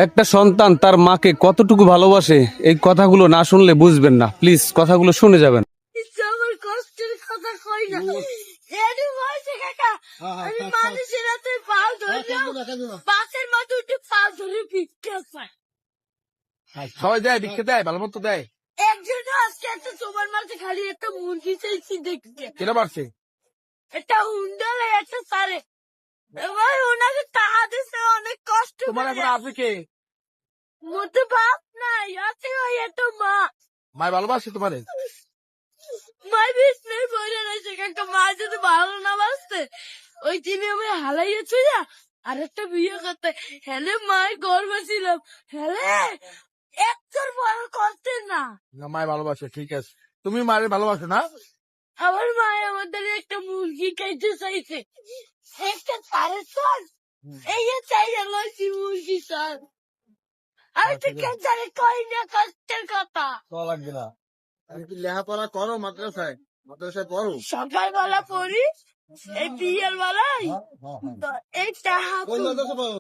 একটা সন্তান তার মাকে কতটুকু ভালোবাসে এই কথাগুলো না শুনলে বুঝবেন না। প্লিজ কথাগুলো শুনে যাবেন। আমার কষ্টের কথা কই না এডি বলছে কাকা আমি মানুষের হাতে পা ধরলাম বাসের মতো উঠে পা ধরে ভিক্ষা চাই সবাই দেয়, ভিক্ষা দেয়, ভালো মতো দেয়। একজন আজকে একটা তোমার মাঝে খালি একটা মুরগি চাইছি দেখতে কেন পারছে? একটা হুন্ডালে একটা সারে এবার ওনাকে টাকা দিছে অনেক কষ্ট তোমার এখন করে আছে কে? মতো বাপ নাই আছে ওই একটা মা মায় ভালোবাসে তোমারে? মাই বিষ্ণের বইলে রয়েছে কাকা মা যদি ভালো না বাসতে ওই দিনে আমি হালাইয়েছি না আরেকটা বিয়ে করতে হেলে মায়ের গর্ব ছিলাম হেলে একটার বড় করতে না না, মায় ভালোবাসে, ঠিক আছে। তুমি মায়ের ভালোবাসো না? আমার মায় আমাদের একটা মুরগি খাইতে চাইছে একটা সাড়ে চার এই যে চাই লইছি মুরগি স্যার আমি তো কেন কই না কষ্টের কথা লাগবে না। তুমি কি লেখাপড়া করো? মাদ্রাসায় মাদ্রাসায় পড়ো? সকালবেলা পড়ি এই বিয়ের বেলায় তো এই টাকা কোন মাদ্রাসা পড়ো?